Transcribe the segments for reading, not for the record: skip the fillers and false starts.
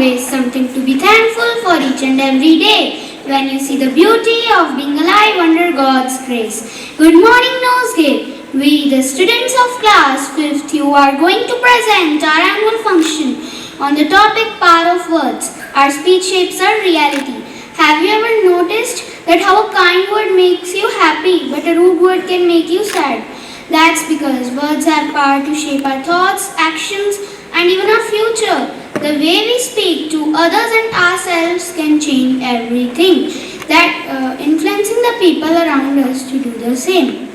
always something to be thankful for each and every day. When you see the beauty of being alive under God's grace. Good morning, Nosegate. We, the students of class 5th, you are going to present our annual function on the topic Power of Words. Our speech shapes our reality. Have you ever noticed that how a kind word makes you happy, but a rude word can make you sad? That's because words have power to shape our thoughts, actions, and even our future. The way we speak to others and ourselves can change everything, that influencing the people around us to do the same.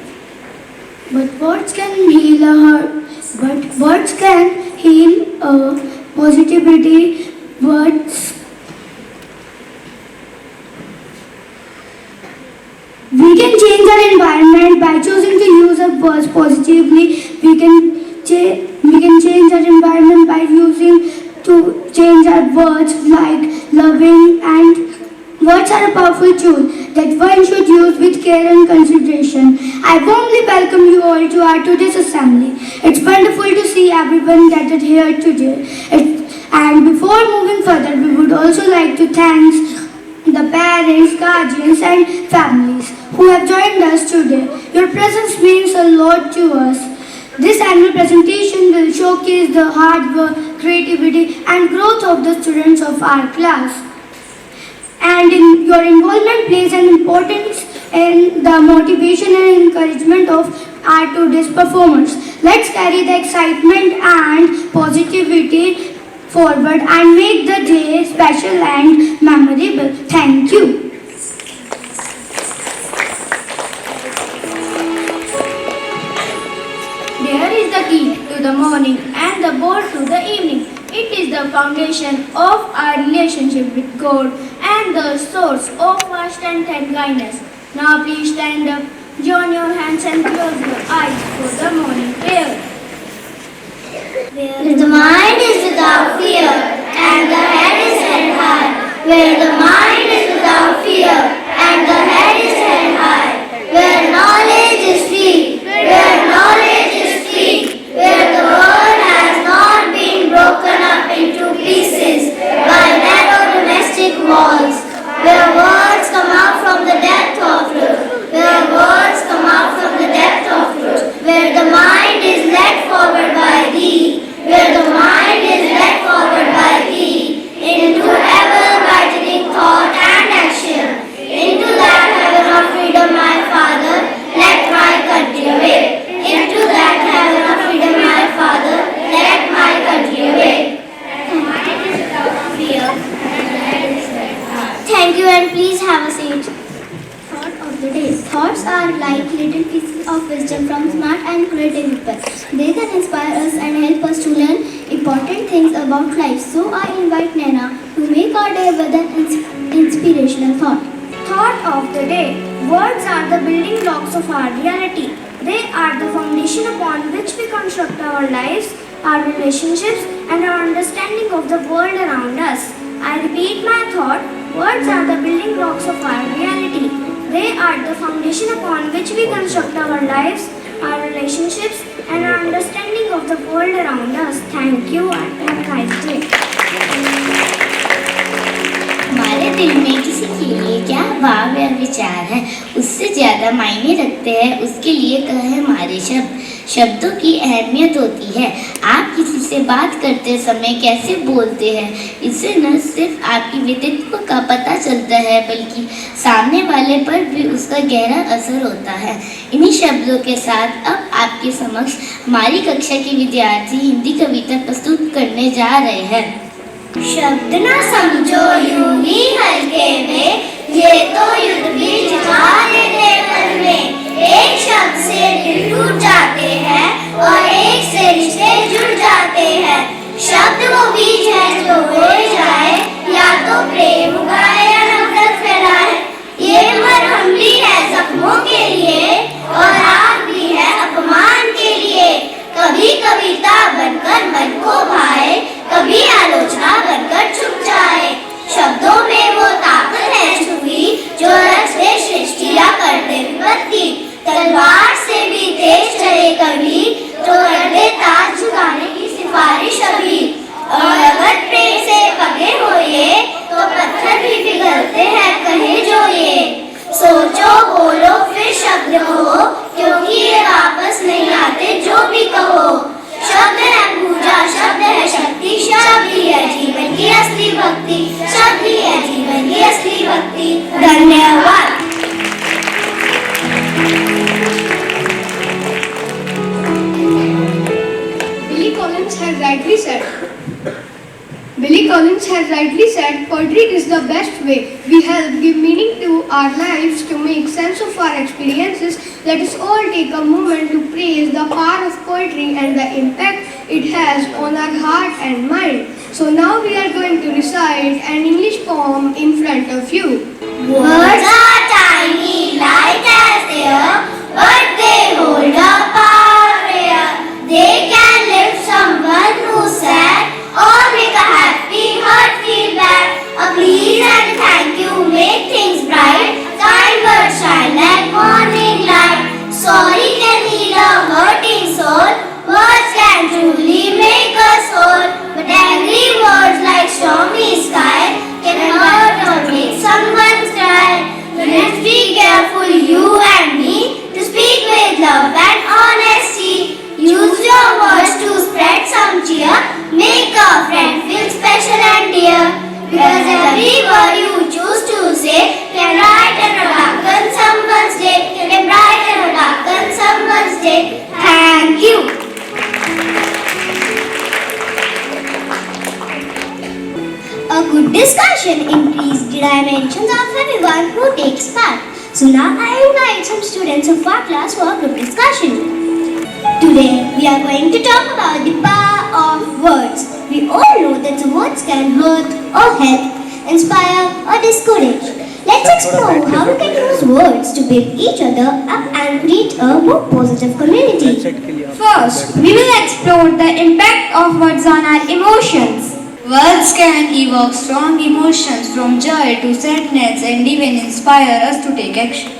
But words can heal a heart. But words can heal positivity. Words. We can change our environment by choosing to use our words positively. We can change our environment by using to change our words like loving, and words are a powerful tool that one should use with care and consideration. I warmly welcome you all to our today's assembly. It's wonderful to see everyone gathered here today. And before moving further, we would also like to thank the parents, guardians and families who have joined us today. Your presence means a lot to us. This annual presentation will showcase the hard work, creativity and growth of the students of our class. And your involvement plays an importance in the motivation and encouragement of our today's performers. Let's carry the excitement and positivity forward and make the day special and memorable. Thank you. There is the key to the morning and the board to the evening. It is the foundation of our relationship with God and the source of our strength and kindness. Now please stand up, join your hands and close your eyes for the morning prayer. Where the mind is without fear and the head is held high. Where the mind is without fear and the head is held high. Where knowledge is free, where knowledge is free, where the world has not been broken up into pieces by narrow domestic walls. Where words come out from the depth of truth, where words come out from the depth of truth. Where the mind is led forward by thee, where the mind is led forward by thee, into ever-brightening thought and action, into that heaven of freedom, my Father, let my country awake. Into that heaven of freedom, my Father, let my country awake. The mind is without fear, and the head is held high. Thank you, and please have a seat. Thought of the day. Thoughts are like little pieces of wisdom from smart and creative people. They can inspire us and help us to learn important things about life. So I invite Naina to make our day with an inspirational thought. Thought of the day. Words are the building blocks of our reality. They are the foundation upon which we construct our lives, our relationships, and our understanding of the world around us. I repeat my thought. Words are the building blocks of our reality. They are the foundation upon which we construct our lives, our relationships, and our understanding of the world around us. Thank you and have a nice day. हमारे दिल में किसी के लिए क्या भाव या विचार है, उससे ज़्यादा मायने रखते हैं उसके लिए कहे हमारे शब्दों की अहमियत होती है। आप किसी से बात करते समय कैसे बोलते हैं, इससे न सिर्फ आपकी व्यक्तित्व का पता चलता है बल्कि सामने वाले पर भी उसका गहरा असर होता है। इन्हीं शब्दों के साथ अब आपके समक्ष हमारी कक्षा के विद्यार्थी हिंदी कविता प्रस्तुत करने जा रहे हैं। शब्द न समझो यूं ही हल्के में, ये तो युद्ध भी जिता देते पल में। एक शब्द से दिल टूट जाते हैं और एक से रिश्ते जुड़ जाते हैं। शब्द वो बीज है जो बोए जाए, या तो प्रेम उगाए या नफरत फैलाए। ये मरहम भी है जख्मों के लिए और आग भी है अपमान के लिए। कभी कविता बनकर मन को भाए, कभी आलोचना बनकर छुप जाए। शब्दों में वो ताकत है छुपी जो रच दे सृष्टियाँ कर दे विपत्ति। तलवार से भी तेज चले कभी तो कर दे ताज झुकाने की सिफारिश अभी। और अगर प्रेम से पगे हो ये, तो पत्थर भी पिघलते हैं कहे जो ये। सोचो बोलो फिर शब्द हो, क्योंकि ये वापस नहीं आते जो भी कहो। शब्द है पूजा, शब्द है शक्ति, शब्द ही है जीवन की असली भक्ति, शब्द ही है जीवन की असली भक्ति। धन्यवाद। Billy Collins has rightly said, poetry is the best way. We help give meaning to our lives, to make sense of our experiences. Let us all take a moment to praise the power of poetry and the impact it has on our heart and mind. So now we are going to recite an English poem in front of you. Words are tiny, light as air, but they hold a power rare. They can lift someone who's sad, or make a happy heart feel bad. A please and thank you make things bright. Kind words shine like morning light. Sorry can heal a hurting soul. Words can truly make us whole. But angry words like stormy sky can hurt or make someone cry. Let's be careful, you and me, to speak with love and honesty. Use your words to spread some cheer. Make a friend feel special and dear. Because every word you choose to say can brighten or darken someone's day. Can brighten or darken someone's day. Thank you. A good discussion increases the dimensions of everyone who takes part. So now I invite some students of our class for a group discussion. Today we are going to talk about the power of words. We all know that the words can hurt or help, inspire or discourage. Let's explore how we can use words to build each other up and create a more positive community. First, we will explore the impact of words on our emotions. Words can evoke strong emotions from joy to sadness and even inspire us to take action.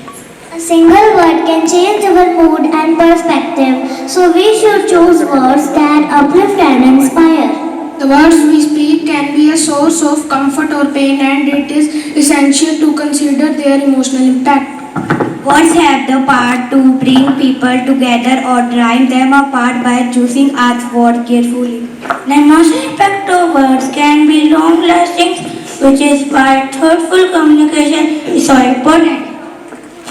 A single word can change our mood and perspective, so we should choose words that uplift and inspire. The words we speak can be a source of comfort or pain, and it is essential to consider their emotional impact. Words have the power to bring people together or drive them apart by choosing our words carefully. The emotional impact of words can be long-lasting, which is why thoughtful communication is so important.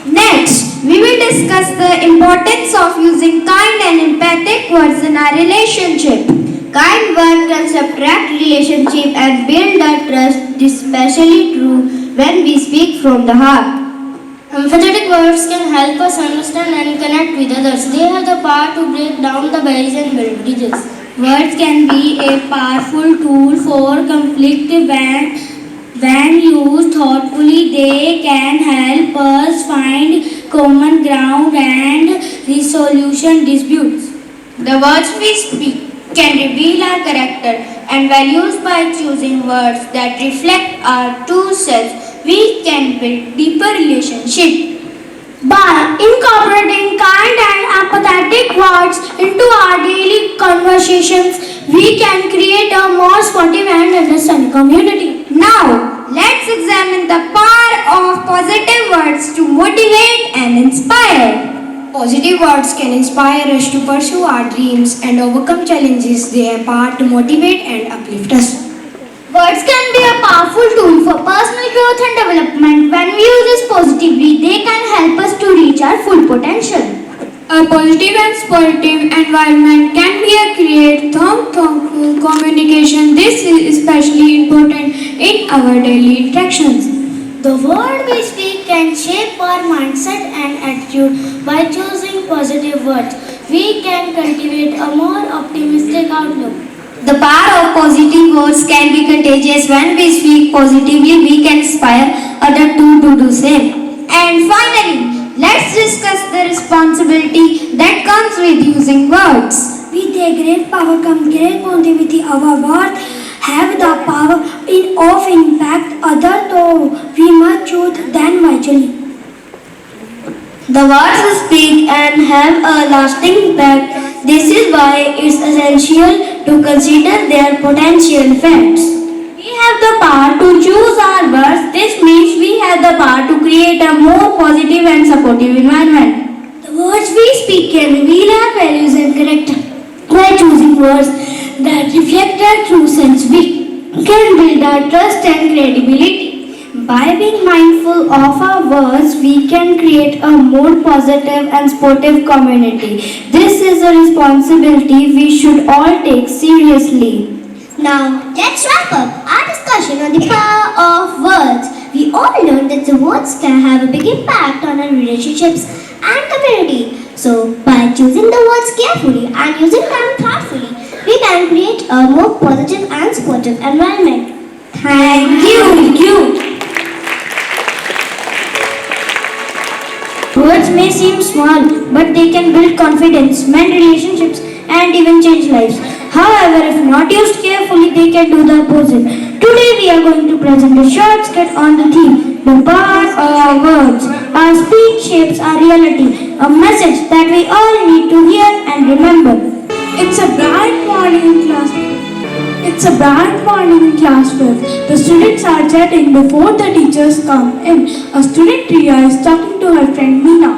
Next, we will discuss the importance of using kind and empathic words in our relationship. Kind words can subtract relationship and build a trust, especially true when we speak from the heart. Empathetic words can help us understand and connect with others. They have the power to break down the barriers and build bridges. Words can be a powerful tool for conflict when used thoughtfully. They can help us find common ground and resolution disputes. The words we speak can reveal our character and values. By choosing words that reflect our true selves, we can build deeper relationships. By incorporating kind and empathetic words into our daily conversations, we can create a more supportive and understanding community. Now, let's examine the power of positive words to motivate and inspire. Positive words can inspire us to pursue our dreams and overcome challenges. They have power to motivate and uplift us. Words can be a powerful tool for personal growth and development. When we use this positively, they can help us to reach our full potential. A positive and supportive environment can be a create thoughtful communication. This is especially important in our daily interactions. The word we speak can shape our mindset and attitude. By choosing positive words, we can cultivate a more optimistic outlook. The power of positive words can be contagious. When we speak positively, we can inspire others to do the same. And finally, let's discuss the responsibility that comes with using words. With a great power comes great positivity. Our words have the power of impact others, though we must choose them wisely. The words we speak and have a lasting impact. This is why it's essential to consider their potential effects. We have the power to choose our words. This means we have the power to create a more positive and supportive environment. The words we speak can reveal our values and character. By choosing words that reflect our true selves, we can build our trust and credibility. By being mindful of our words, we can create a more positive and sportive community. This is a responsibility we should all take seriously. Now, let's wrap up our discussion on the power of words. We all learned that the words can have a big impact on our relationships and community. So, by choosing the words carefully and using them thoughtfully, we can create a more positive and supportive environment. Thank you. Words may seem small, but they can build confidence, mend relationships, and even change lives. However, if not used carefully, they can do the opposite. Today, we are going to present a short skit on the theme, the power of words. Our speech shapes our reality, a message that we all need to hear and remember. It's a bright morning in class. It's a bright morning in class 5. The students are chatting before the teachers come in. A student Priya is talking to her friend Meena.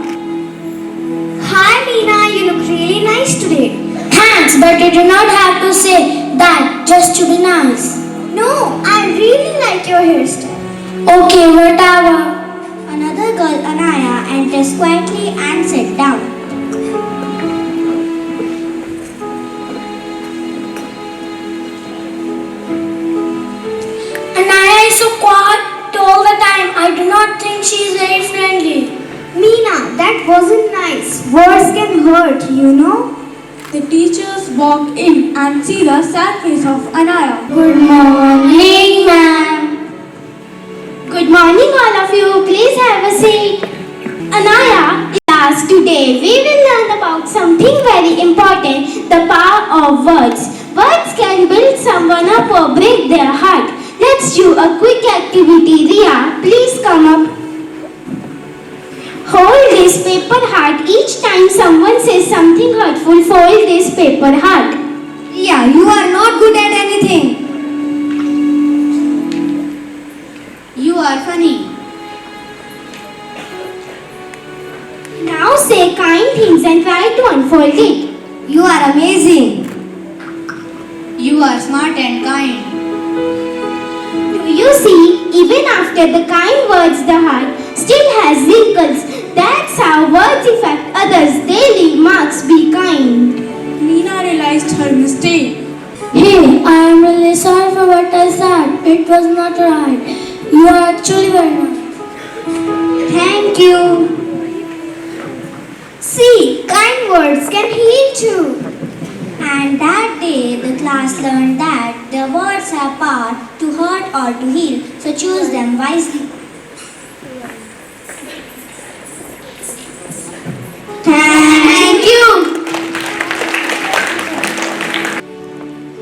Hi Meena, you look really nice today. Thanks, but you do not have to say that just to be nice. No, I really like your hairstyle. Okay, whatever. Another girl, Anaya, enters quietly and sits down. Anaya is so quiet all the time. I do not think she is very friendly. Meena, that wasn't nice. Words can hurt, you know. The teachers walk in and see the sad face of Anaya. Good morning, ma'am. Good morning, all of you. Please have a seat. Anaya, class, today we will learn about something very important, the power of words. Words can build someone up or break their heart. Let's do a quick activity. Riya, please come up. Hold this paper heart. Each time someone says something hurtful, fold this paper heart. Yeah, you are not good at anything. You are funny. Now say kind things and try to unfold it. You are amazing. You are smart and kind. Do you see, even after the kind words, the heart still has wrinkles. That's how words affect others. They leave marks. Be kind. Meena realized her mistake. Hey, I am really sorry for what I said. It was not right. You are actually very nice. Thank you. See, kind words can heal too. And that day, the class learned that the words have power to hurt or to heal. So choose them wisely. Thank you.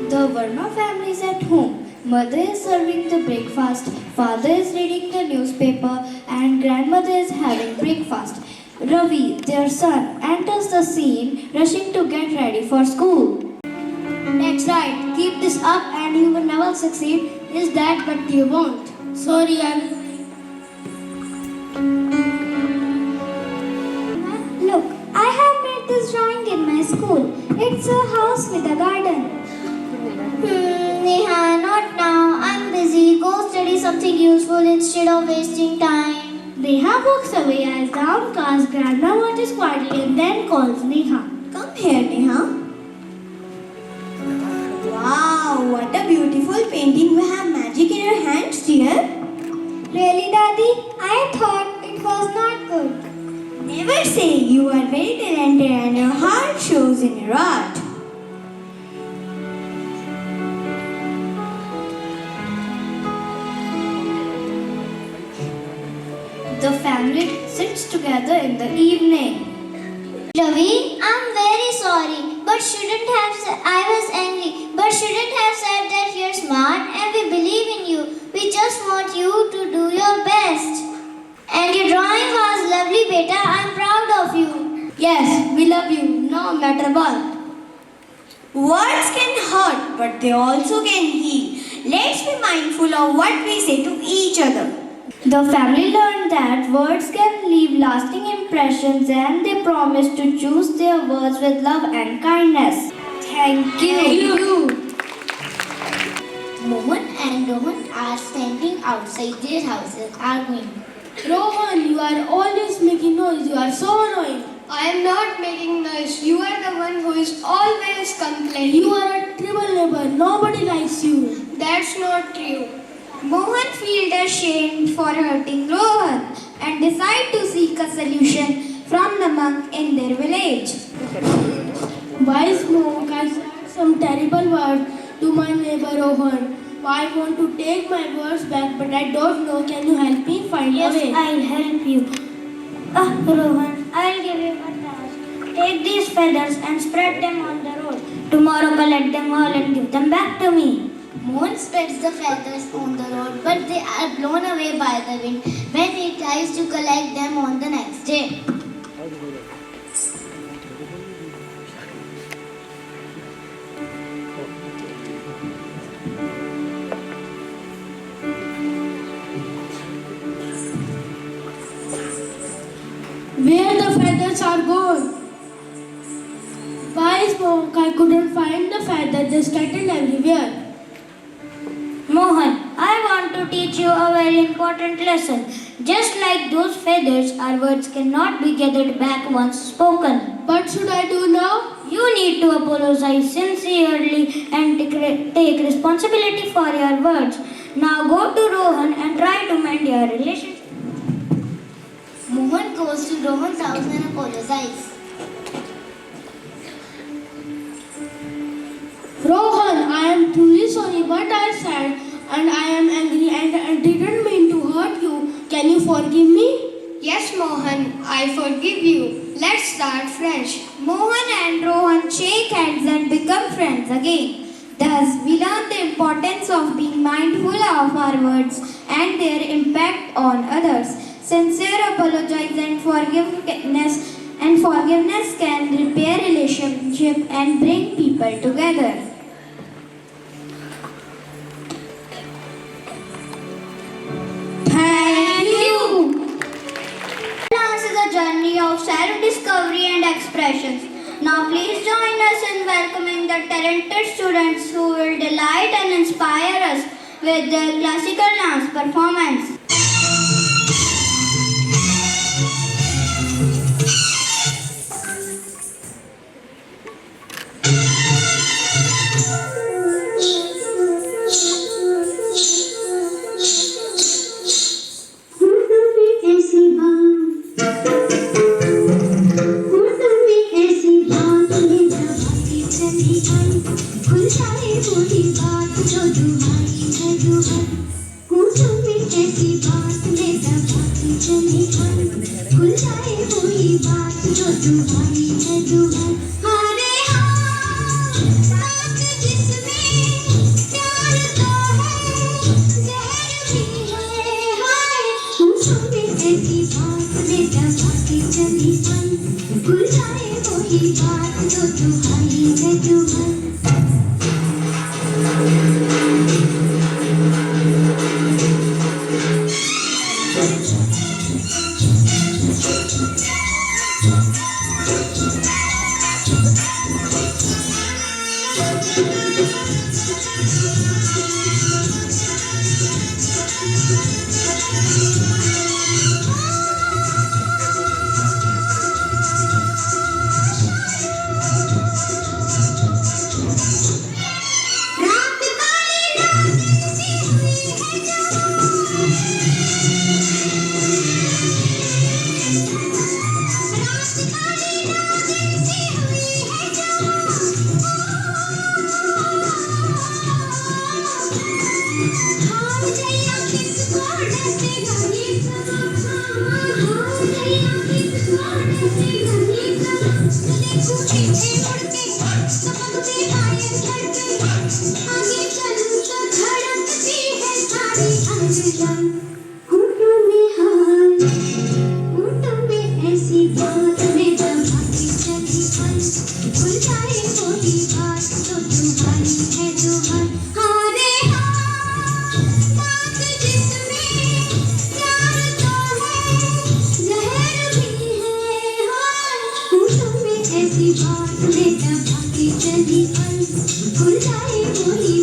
The Verma family is at home. Mother is serving the breakfast, father is reading the newspaper, and grandmother is having breakfast. Ravi, their son, enters the scene, rushing to get ready for school. That's right. Keep this up and you will never succeed. Is that what you want? Sorry, I Look, I have made this drawing in my school. It's a house with a garden. Neha, not now. I'm busy. Go study something useful instead of wasting time. Neha walks away as downcast grandma watches quietly and then calls Neha. Come here, Neha. Wow, what a beautiful painting. You have magic in your hands, dear. Really, Daddy? I thought it was not good. Never say you are very talented and your heart shows in your art. The family sits together in the evening. Ravi, I'm very sorry, but shouldn't have said I was angry, but shouldn't have said that you're smart and we believe in you. We just want you to do your best. And your drawing was lovely, beta. I'm proud of you. Yes, we love you, no matter what. Words can hurt, but they also can heal. let's be mindful of what we say to each other. The family learned that words can leave lasting impressions and they promised to choose their words with love and kindness. Thank you. Mohan and Rohan are standing outside their houses arguing. Rohan, you are always making noise. You are so annoying. I am not making noise. You are the one who is always complaining. You are a terrible neighbor. Nobody likes you. That's not true. Mohan feels ashamed for hurting Rohan and decide to seek a solution from the monk in their village. Wise monk, I said some terrible words to my neighbor Rohan. I want to take my words back, but I don't know. Can you help me find a way? I'll help you. Rohan, I'll give you a task. Take these feathers and spread them on the road. Tomorrow collect them all and give them back to me. Mohan spreads the feathers on the road, but they are blown away by the wind when he tries to collect them on the next day. Where the feathers are gone? Wise monk, I couldn't find the feather. They're scattered everywhere. Mohan, I want to teach you a very important lesson. Just like those feathers, our words cannot be gathered back once spoken. What should I do now? You need to apologize sincerely and take responsibility for your words. Now go to Rohan and try to mend your relationship. Mohan goes to Rohan's house and apologizes. Rohan, I am truly sorry what I said and I am angry and I didn't mean to hurt you. Can you forgive me? Yes, Mohan, I forgive you. Let's start fresh. Mohan and Rohan shake hands and become friends again. Thus, we learn the importance of being mindful of our words and their impact on others. Sincere apologize and forgiveness can repair relationship and bring people together. Thank you. Dance is a journey of self-discovery and expressions. Now please join us in welcoming the talented students who will delight and inspire us with their classical dance performance.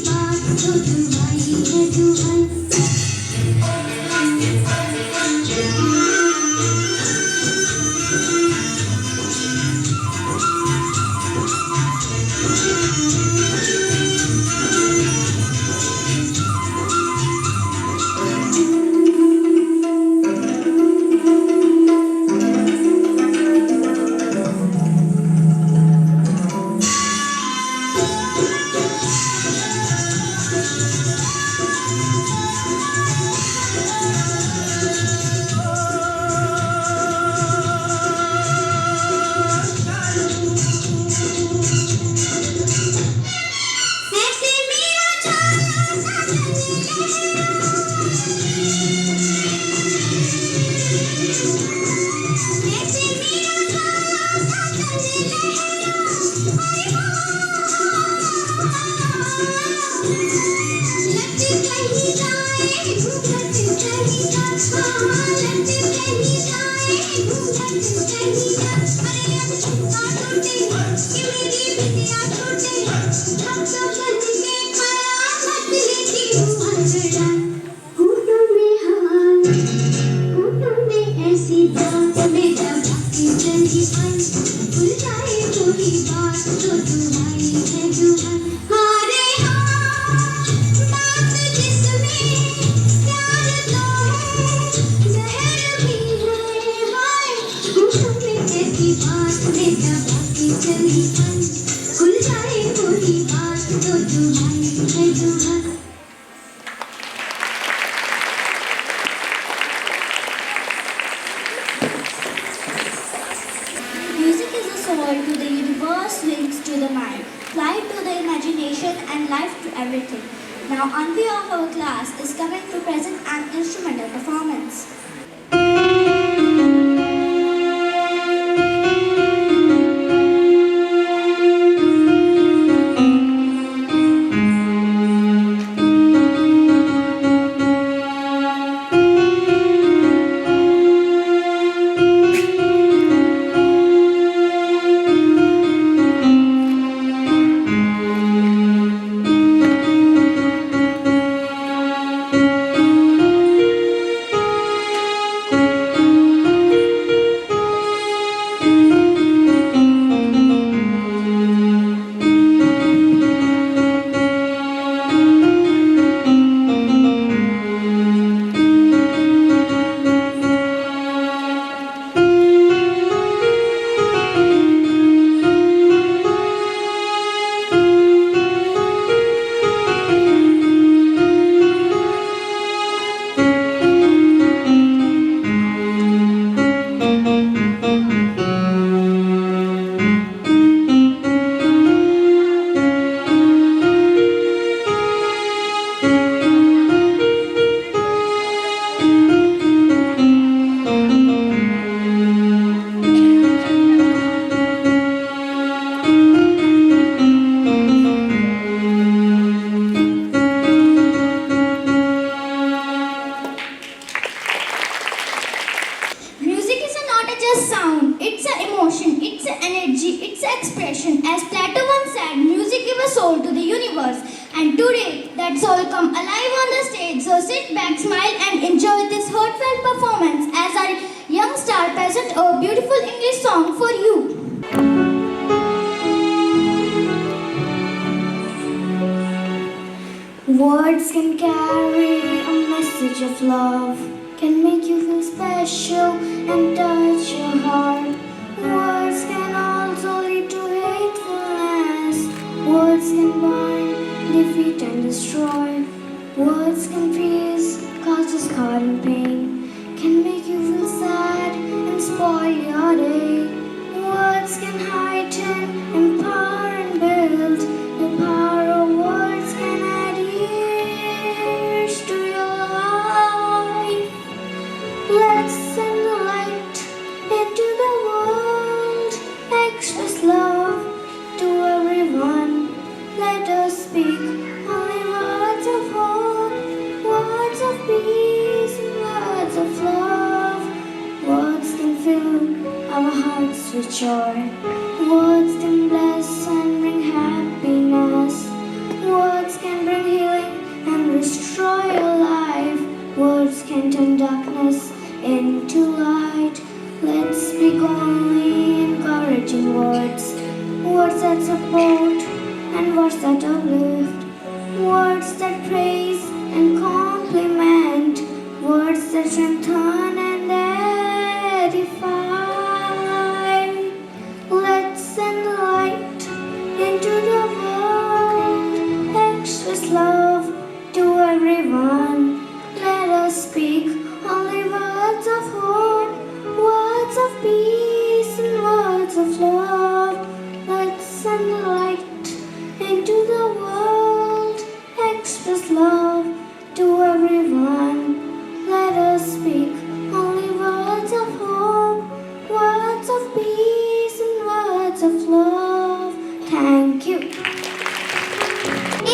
बात तो तुम्हारी है दुहाई। Music is a soul to the universe, wings to the mind, flight to the imagination, and life to everything. Now, Anvi of our class is coming to present an instrumental performance. As Plato once said, music gives a soul to the universe. And today, that soul come alive on the stage. So sit back, smile and enjoy this heartfelt performance as our young star present a beautiful English song for you. Words can carry a message of love, can make you feel special and touch your heart. Words can also lead to hatefulness. Words can bind, defeat and destroy. Words can freeze, cause discord and pain, can make you feel sad and spoil your day. Words can heighten, empower and build. The power of words can add years to your life. Let's send the light into the world. Express love to everyone. Let us speak only words of hope, words of peace, words of love. Words can fill our hearts with joy. Words can bless and bring happiness. Words can bring words that praise and compliment, words that strengthen and edify. Let's send light into the world, express love to everyone. Let us speak only words of hope, words of peace and words of love. Let's send light into the world, express love to everyone. Let us speak only words of hope, words of peace and words of love. Thank you.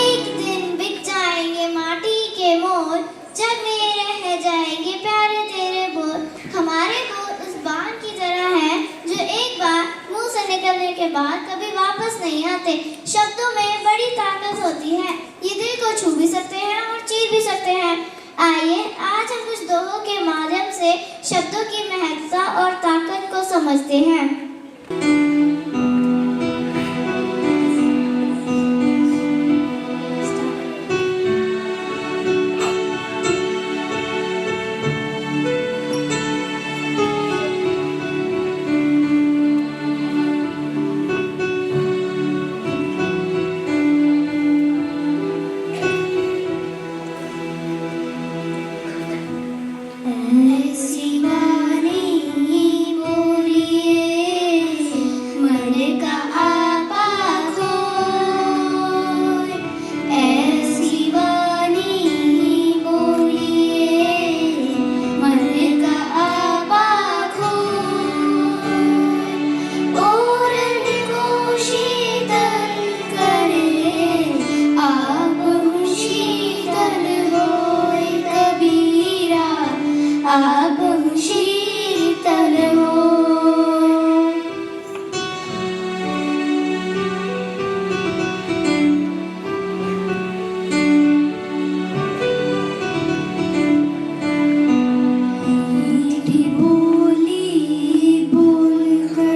एक दिन बिक जाएंगे माटी के मोर, जग में रह जाएंगे प्यारे तेरे बोल। हमारे बोल उस बाण की तरह हैं जो एक बार मुंह से निकलने के बाद कभी वापस नहीं आते। शब्दों में बड़ी ताकत होती है, ये दिल को छू भी सकते हैं और चीर भी सकते हैं। आइए आज हम कुछ दोहों के माध्यम से शब्दों की महत्ता और ताकत को समझते हैं। ऐसी वाणी बोलिए मन का आपा खोए, ऐसी वाणी बोलिए मन का आपा खोए, ओरन को शीतल करे आप शीतल होए कबीरा, आप शीतल हो। मीठी बोली बोलकर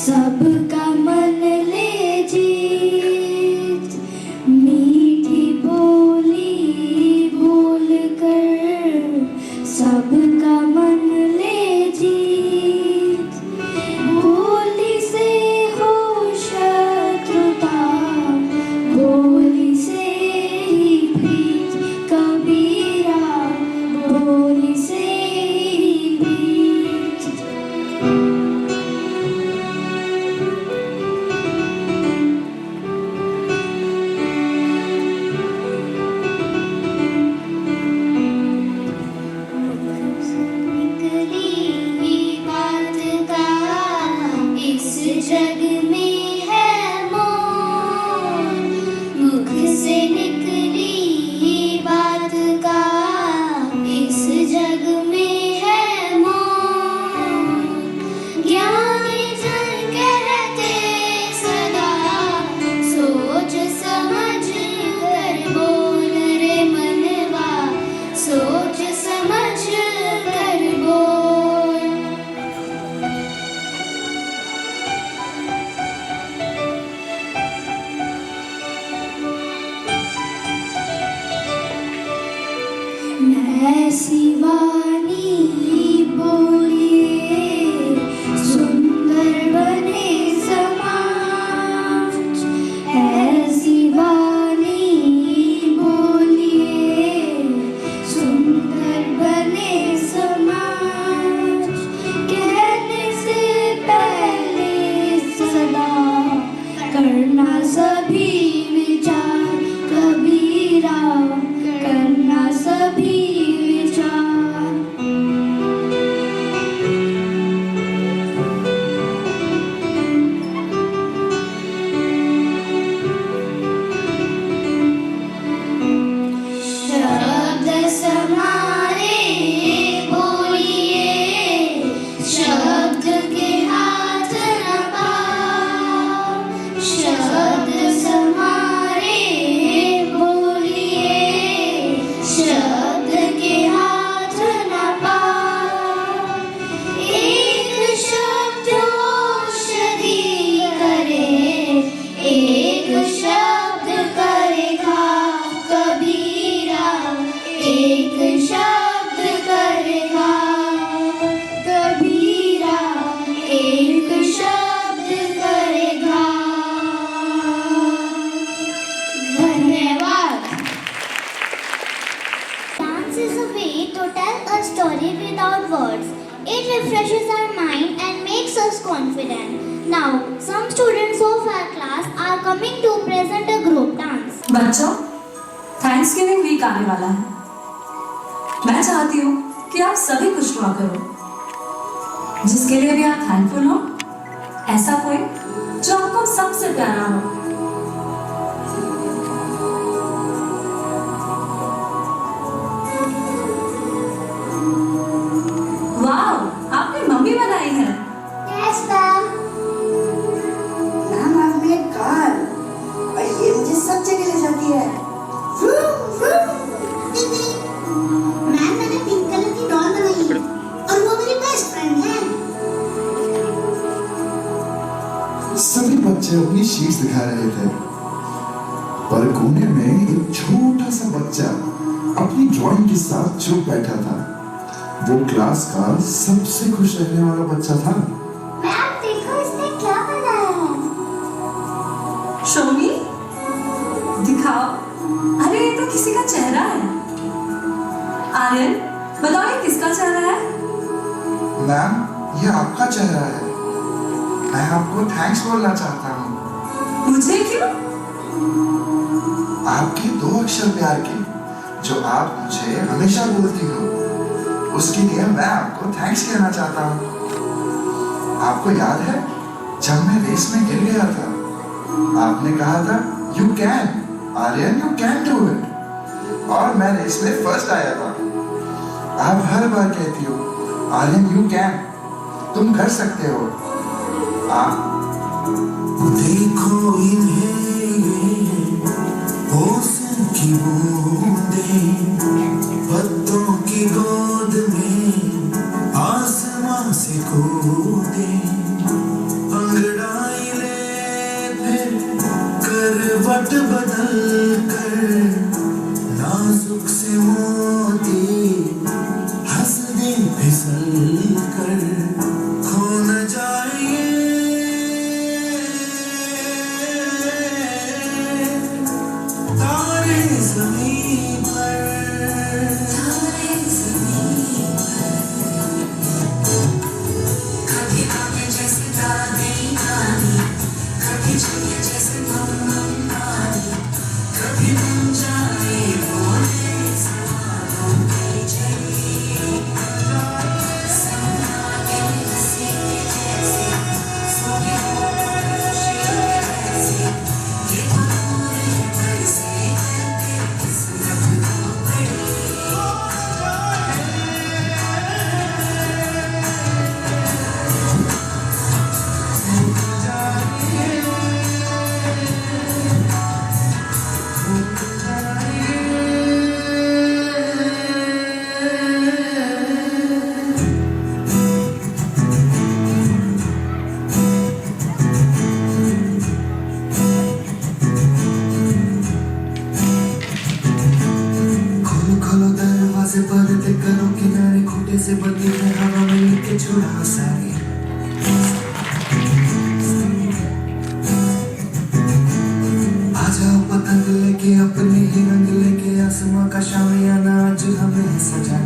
सबका मन ले जीत, मीठी बोली बोलकर सबका मन ले जीत। बोली से हो शत्रुता, बोली से ही प्रीत कबीरा, बोली से ही प्रीत। निकली बात का इस जग में है मोल, मुख से निकली बात का इस जग में है मोल। ज्ञानी जन कहते सदा सोच समझ कर बोल रे मनवा, सोच समझ कर बोल। ऐसी वाणी बोलिए सुंदर बने समाज, ऐसी वाणी बोलिए सुंदर बने समाज। कहने से पहले सदा करना सभी विचार कबीरा, करना सभी विचार। refreshes our mind and makes us confident. Now, some students of our class are coming to present a group dance. बच्चों, थैंक्सगिविंग वीक आने वाला है। मैं चाहती हूँ कि आप सभी खुश हुआ करो। जिसके लिए भी आप थैंकफुल हो, ऐसा कोई जो आपको सबसे प्यारा हो। वाह, आपने मम्मी बनाई है। Yes, ma'am. Ma'am, I've made car और ये मुझे सब जगह ले जाती है। मैम, मैंने पिंक कलर की डॉल बनाई है और वो मेरी बेस्ट फ्रेंड है। सभी बच्चे अपनी शीट्स दिखा रहे थे, पर कोने में एक छोटा सा बच्चा अपनी ड्राइंग के साथ चुप बैठा था। वो क्लास का सबसे खुश रहने वाला बच्चा था। मैम, देखो इसने क्या बनाया है। शोमी, दिखाओ। अरे ये तो किसी का चेहरा है। आर्यन, बताओ ये किसका चेहरा है? मैम, ये आपका चेहरा है। मैं आपको थैंक्स बोलना चाहता हूँ। मुझे क्यों? आपके 2 अक्षर प्यार के, जो आप मुझे हमेशा बोलती हो, उसके लिए मैं आपको थैंक्स कहना चाहता हूँ। आपको याद है जब मैं रेस में गिर गया था, आपने कहा था you can Aryan, you can do it, और मैं रेस में फर्स्ट आया था। आप हर बार कहती हो आर्यन यू कैन, तुम कर सकते हो। आप देखो इन्हें हुस्न की बूंदें, पत्तों की गोद में आसमां से कूदे, अंगड़ाई ले फिर करवट बदल कर, नाजुक से मोती हंस दे फिसल कर, खो न जाए तारे ज़मीं पर, तारे ज़मीं पर। कभी आगे जैसे दादी नानी, कभी चले जैसे नानी, कभी बन जाए बोले सवालों की जली, सपना के हंसी जैसे सोने खुशी ऐसी, ये पूरे कैसे किस्मत को बड़ी खोलो खोलो दरवाजे, पर्दे करो किनारे, खूंटे से बंदी है हवा में लेके छुड़ा सारे। आ जाओ पतंग लेके, अपने ही रंग लेके, आसमां का शामियाना आज हमें सजा